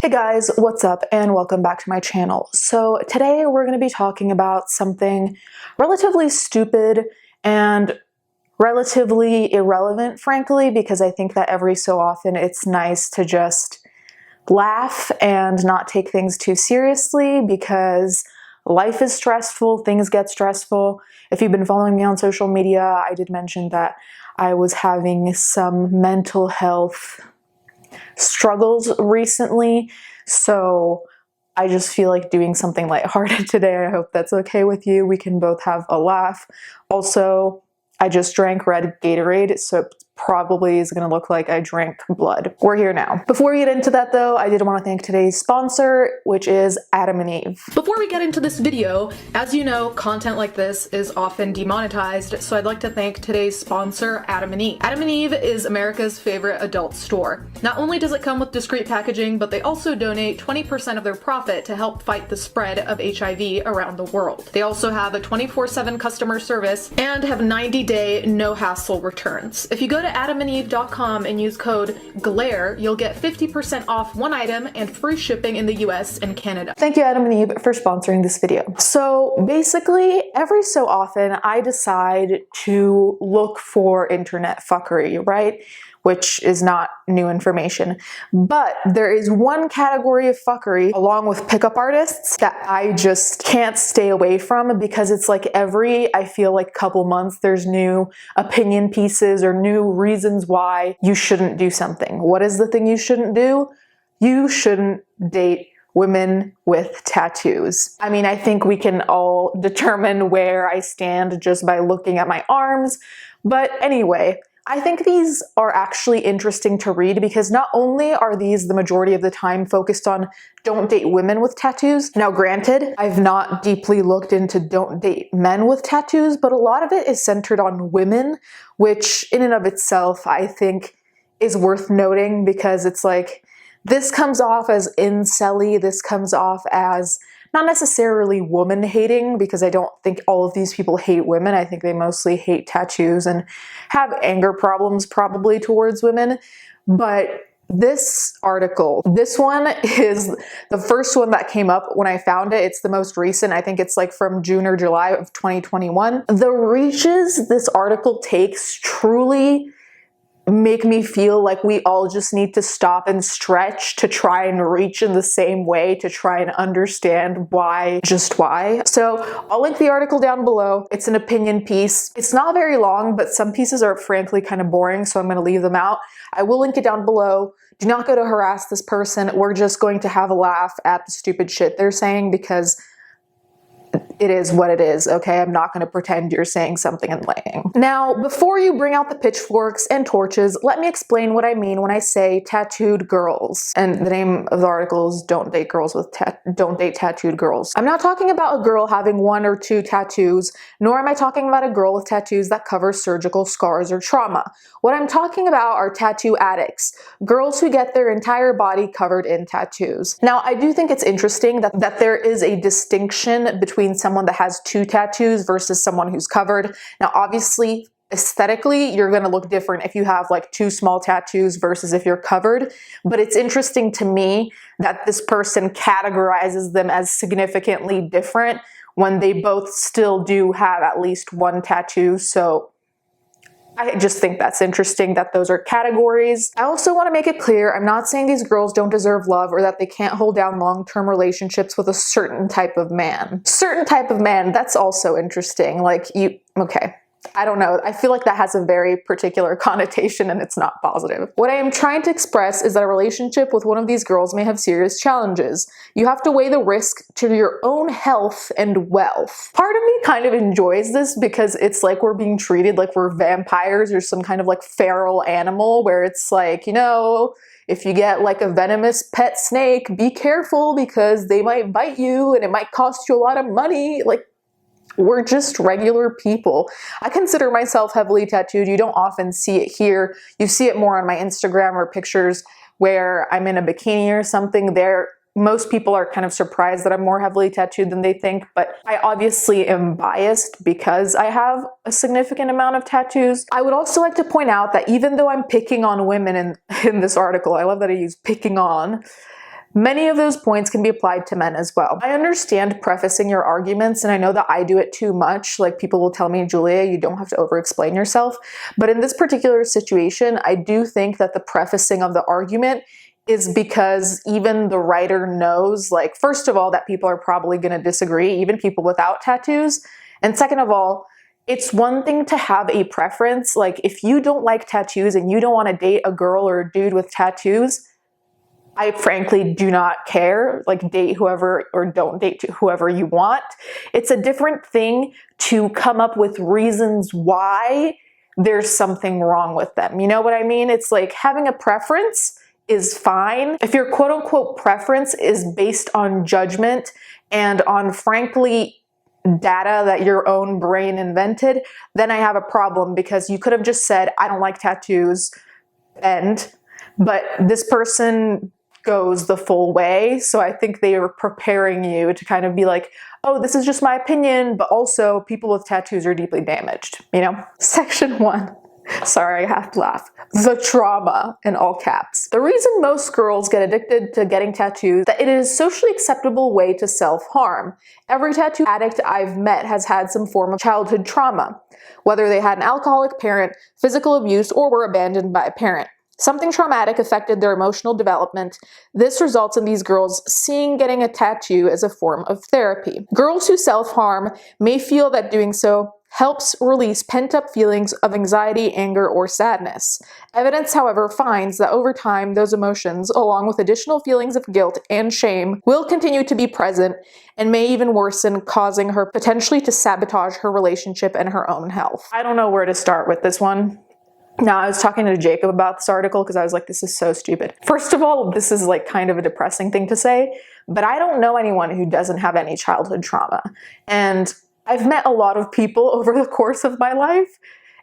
Hey guys, what's up and welcome back to my channel. So today we're going to be talking about something relatively stupid and relatively irrelevant, frankly, because I think that every so often it's nice to just laugh and not take things too seriously because life is stressful, things get stressful. If you've been following me on social media, I did mention that I was having some mental health struggles recently, so I just feel like doing something lighthearted today. I hope that's okay with you. We can both have a laugh. Also, I just drank red Gatorade, so it probably is going to look like I drank blood. We're here now. Before we get into that though, I did want to thank today's sponsor, which is Adam and Eve. Before we get into this video, as you know, content like this is often demonetized, so I'd like to thank today's sponsor, Adam and Eve. Adam and Eve is America's favorite adult store. Not only does it come with discreet packaging, but they also donate 20% of their profit to help fight the spread of HIV around the world. They also have a 24/7 customer service and have 90-day no-hassle returns. If you go to adamandeve.com and use code GLARE, you'll get 50% off one item and free shipping in the US and Canada. Thank you, Adam and Eve, for sponsoring this video. So basically, every so often I decide to look for internet fuckery, right? Which is not new information. But there is one category of fuckery, along with pickup artists, that I just can't stay away from because it's like I feel like couple months, there's new opinion pieces or new reasons why you shouldn't do something. What is the thing you shouldn't do? You shouldn't date women with tattoos. I mean, I think we can all determine where I stand just by looking at my arms. But anyway, I think these are actually interesting to read because not only are these the majority of the time focused on don't date women with tattoos. Now granted, I've not deeply looked into don't date men with tattoos, but a lot of it is centered on women, which in and of itself I think is worth noting because it's like, this comes off as incel-y, this comes off as not necessarily woman hating, because I don't think all of these people hate women. I think they mostly hate tattoos and have anger problems probably towards women. But this article, this one is the first one that came up when I found it. It's the most recent. I think it's like from June or July of 2021. The reaches this article takes truly make me feel like we all just need to stop and stretch to try and reach in the same way to try and understand why, just why. So I'll link the article down below. It's an opinion piece. It's not very long, but some pieces are frankly kind of boring, so I'm going to leave them out. I will link it down below. Do not go to harass this person. We're just going to have a laugh at the stupid shit they're saying because it is what it is, okay? I'm not going to pretend you're saying something enlightening. Now, before you bring out the pitchforks and torches, let me explain what I mean when I say tattooed girls. And the name of the article is Don't Date Tattooed Girls. I'm not talking about a girl having 1 or 2 tattoos, nor am I talking about a girl with tattoos that cover surgical scars or trauma. What I'm talking about are tattoo addicts, girls who get their entire body covered in tattoos. Now, I do think it's interesting that there is a distinction between someone that has 2 tattoos versus someone who's covered. Now, obviously, aesthetically, you're going to look different if you have like 2 small tattoos versus if you're covered. But it's interesting to me that this person categorizes them as significantly different when they both still do have at least 1 tattoo. So I just think that's interesting that those are categories. I also want to make it clear, I'm not saying these girls don't deserve love or that they can't hold down long-term relationships with a certain type of man. Certain type of man, that's also interesting. Like okay. I don't know. I feel like that has a very particular connotation and it's not positive. What I am trying to express is that a relationship with one of these girls may have serious challenges. You have to weigh the risk to your own health and wealth. Part of me kind of enjoys this because it's like we're being treated like we're vampires or some kind of like feral animal where it's like, you know, if you get like a venomous pet snake, be careful because they might bite you and it might cost you a lot of money. Like, we're just regular people. I consider myself heavily tattooed. You don't often see it here. You see it more on my Instagram or pictures where I'm in a bikini or something. Most people are kind of surprised that I'm more heavily tattooed than they think, but I obviously am biased because I have a significant amount of tattoos. I would also like to point out that even though I'm picking on women in this article, I love that I use picking on, Many of those points can be applied to men as well. I understand prefacing your arguments, and I know that I do it too much. Like, people will tell me, Julia, you don't have to over-explain yourself. But in this particular situation, I do think that the prefacing of the argument is because even the writer knows, like, first of all, that people are probably going to disagree, even people without tattoos. And second of all, it's one thing to have a preference. Like, if you don't like tattoos and you don't want to date a girl or a dude with tattoos, I frankly do not care. Like, date whoever or don't date whoever you want. It's a different thing to come up with reasons why there's something wrong with them. You know what I mean? It's like, having a preference is fine. If your quote unquote preference is based on judgment and on, frankly, data that your own brain invented, then I have a problem, because you could have just said, I don't like tattoos, end. But this person goes the full way, so I think they were preparing you to kind of be like, oh, this is just my opinion, but also people with tattoos are deeply damaged, you know? Section 1. Sorry, I have to laugh. The trauma, in all caps. The reason most girls get addicted to getting tattoos is that it is a socially acceptable way to self-harm. Every tattoo addict I've met has had some form of childhood trauma, whether they had an alcoholic parent, physical abuse, or were abandoned by a parent. Something traumatic affected their emotional development. This results in these girls seeing getting a tattoo as a form of therapy. Girls who self-harm may feel that doing so helps release pent-up feelings of anxiety, anger, or sadness. Evidence, however, finds that over time, those emotions, along with additional feelings of guilt and shame, will continue to be present and may even worsen, causing her potentially to sabotage her relationship and her own health. I don't know where to start with this one. Now, I was talking to Jacob about this article because I was like, this is so stupid. First of all, this is like kind of a depressing thing to say, but I don't know anyone who doesn't have any childhood trauma. And I've met a lot of people over the course of my life,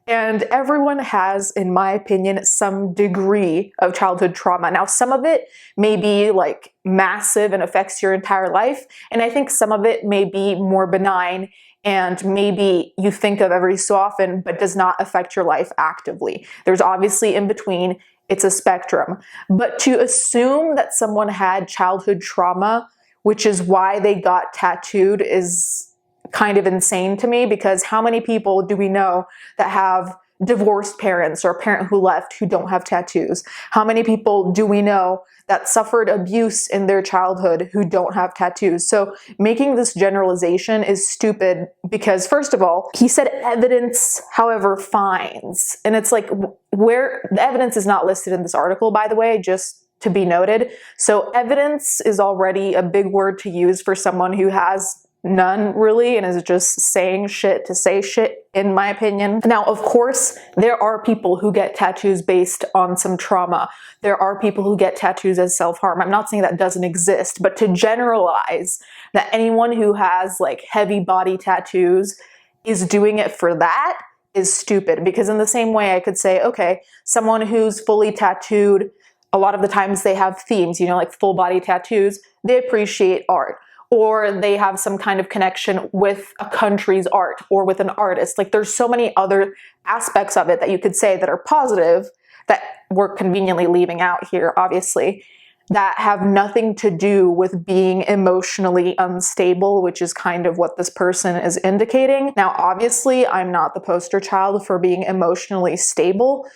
and everyone has, in my opinion, some degree of childhood trauma. Now, some of it may be like massive and affects your entire life, and I think some of it may be more benign and maybe you think of every so often, but does not affect your life actively. There's obviously in between, it's a spectrum. But to assume that someone had childhood trauma, which is why they got tattooed, is kind of insane to me, because how many people do we know that have divorced parents or a parent who left who don't have tattoos? How many people do we know that suffered abuse in their childhood who don't have tattoos? So making this generalization is stupid, because first of all, he said evidence, however, finds. And it's like, where the evidence is not listed in this article, by the way, just to be noted. So evidence is already a big word to use for someone who has none, really, and is just saying shit to say shit, in my opinion. Now, of course, there are people who get tattoos based on some trauma. There are people who get tattoos as self-harm. I'm not saying that doesn't exist, but to generalize that anyone who has like heavy body tattoos is doing it for that is stupid. Because in the same way, I could say, okay, someone who's fully tattooed, a lot of the times they have themes, you know, like full body tattoos, they appreciate art, or they have some kind of connection with a country's art or with an artist. Like, there's so many other aspects of it that you could say that are positive that we're conveniently leaving out here, obviously, that have nothing to do with being emotionally unstable, which is kind of what this person is indicating. Now, obviously, I'm not the poster child for being emotionally stable,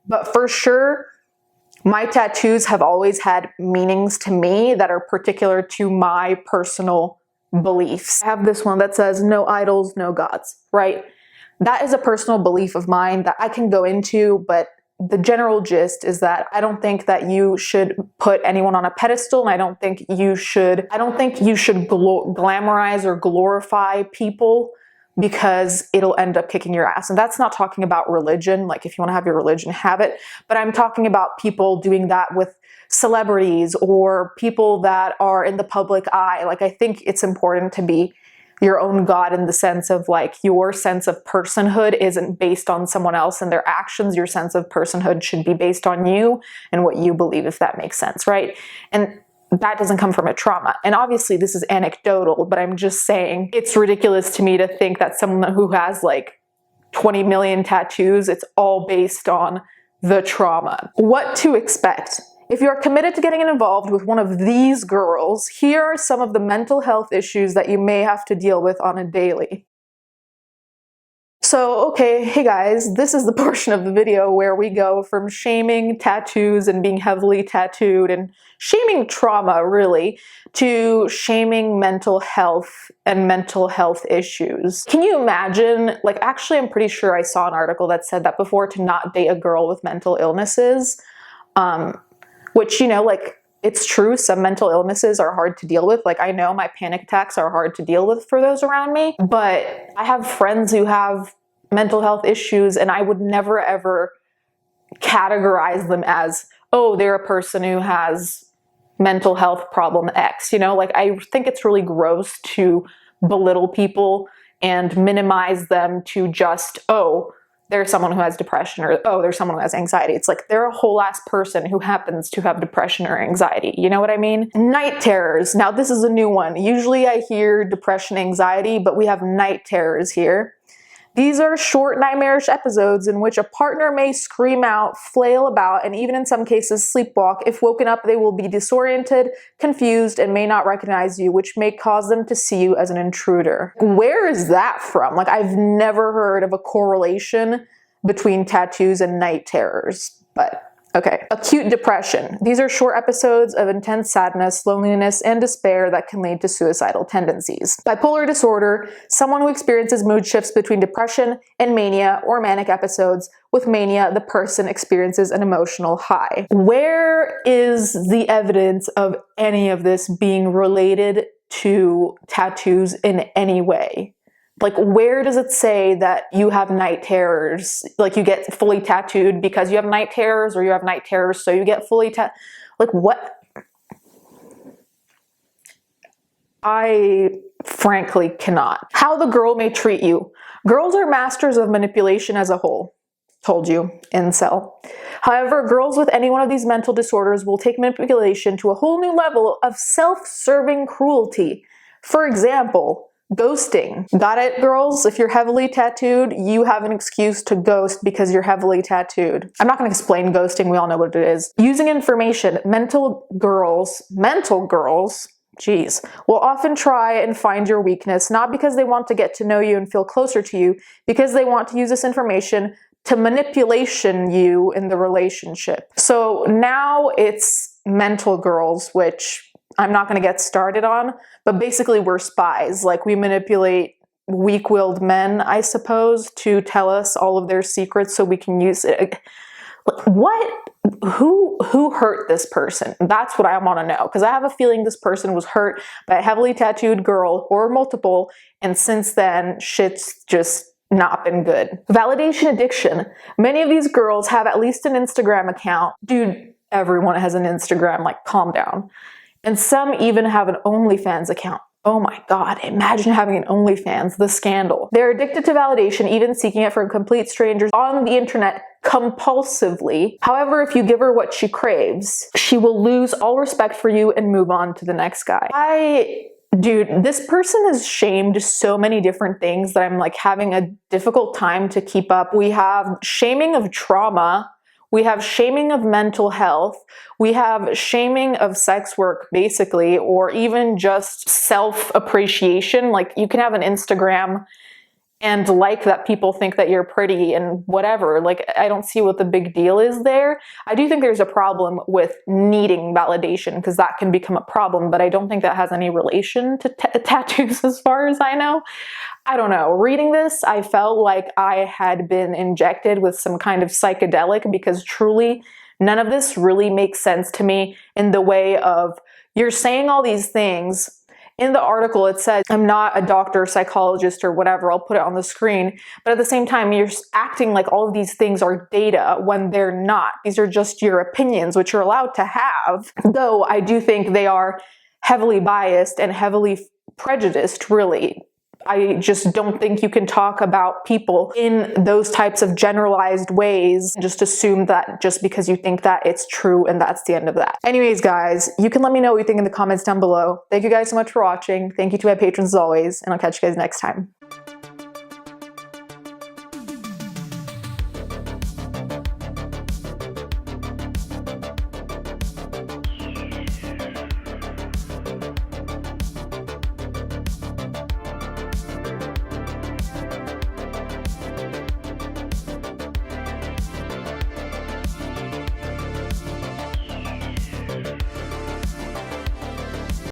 but for sure, my tattoos have always had meanings to me that are particular to my personal beliefs. I have this one that says, no idols, no gods, right? That is a personal belief of mine that I can go into, but the general gist is that I don't think that you should put anyone on a pedestal, and I don't think you should glamorize or glorify people, because it'll end up kicking your ass. And that's not talking about religion. Like, if you want to have your religion, have it. But I'm talking about people doing that with celebrities or people that are in the public eye. Like, I think it's important to be your own God, in the sense of like, your sense of personhood isn't based on someone else and their actions. Your sense of personhood should be based on you and what you believe, if that makes sense, right? And that doesn't come from a trauma. And obviously this is anecdotal, but I'm just saying it's ridiculous to me to think that someone who has like 20 million tattoos, it's all based on the trauma. What to expect? If you are committed to getting involved with one of these girls, here are some of the mental health issues that you may have to deal with on a daily. So, okay, hey guys, this is the portion of the video where we go from shaming tattoos and being heavily tattooed and shaming trauma, really, to shaming mental health and mental health issues. Can you imagine, like, actually I'm pretty sure I saw an article that said that before, to not date a girl with mental illnesses, which, you know, like, it's true, some mental illnesses are hard to deal with. Like, I know my panic attacks are hard to deal with for those around me, but I have friends who have mental health issues, and I would never ever categorize them as, oh, they're a person who has mental health problem X. You know, like, I think it's really gross to belittle people and minimize them to just, oh, there's someone who has depression, or oh, there's someone who has anxiety. It's like they're a whole ass person who happens to have depression or anxiety. You know what I mean? Night terrors. Now this is a new one. Usually I hear depression, anxiety, but we have night terrors here. These are short, nightmarish episodes in which a partner may scream out, flail about, and even in some cases sleepwalk. If woken up, they will be disoriented, confused, and may not recognize you, which may cause them to see you as an intruder. Where is that from? Like, I've never heard of a correlation between tattoos and night terrors, but okay. Acute depression. These are short episodes of intense sadness, loneliness, and despair that can lead to suicidal tendencies. Bipolar disorder, someone who experiences mood shifts between depression and mania or manic episodes. With mania, the person experiences an emotional high. Where is the evidence of any of this being related to tattoos in any way? Like, where does it say that you have night terrors? Like, you get fully tattooed because you have night terrors, or you have night terrors so you get fully like, what? I frankly cannot. How the girl may treat you. Girls are masters of manipulation as a whole. Told you, incel. However, girls with any one of these mental disorders will take manipulation to a whole new level of self-serving cruelty. For example, ghosting. Got it, girls? If you're heavily tattooed, you have an excuse to ghost because you're heavily tattooed. I'm not going to explain ghosting, we all know what it is. Using information. Mental girls, geez, will often try and find your weakness, not because they want to get to know you and feel closer to you, because they want to use this information to manipulation you in the relationship. So now it's mental girls, which I'm not going to get started on, but basically we're spies. Like, we manipulate weak-willed men, I suppose, to tell us all of their secrets so we can use it. What? Who hurt this person? That's what I want to know, because I have a feeling this person was hurt by a heavily tattooed girl, or multiple, and since then, shit's just not been good. Validation addiction. Many of these girls have at least an Instagram account. Dude, everyone has an Instagram, like, calm down. And some even have an OnlyFans account. Oh my God, imagine having an OnlyFans, the scandal. They're addicted to validation, even seeking it from complete strangers on the internet compulsively. However, if you give her what she craves, she will lose all respect for you and move on to the next guy. Dude, this person has shamed so many different things that I'm like having a difficult time to keep up. We have shaming of trauma. We have shaming of mental health. We have shaming of sex work, basically, or even just self-appreciation. Like, you can have an Instagram and like that people think that you're pretty and whatever. Like, I don't see what the big deal is there. I do think there's a problem with needing validation, because that can become a problem, but I don't think that has any relation to tattoos as far as I know. I don't know. Reading this, I felt like I had been injected with some kind of psychedelic, because truly none of this really makes sense to me in the way of, you're saying all these things. In the article, it says, I'm not a doctor, psychologist, or whatever, I'll put it on the screen, but at the same time, you're acting like all of these things are data when they're not. These are just your opinions, which you're allowed to have, though I do think they are heavily biased and heavily prejudiced, really. I just don't think you can talk about people in those types of generalized ways and just assume that just because you think that it's true and that's the end of that. Anyways, guys, you can let me know what you think in the comments down below. Thank you guys so much for watching. Thank you to my patrons as always, and I'll catch you guys next time.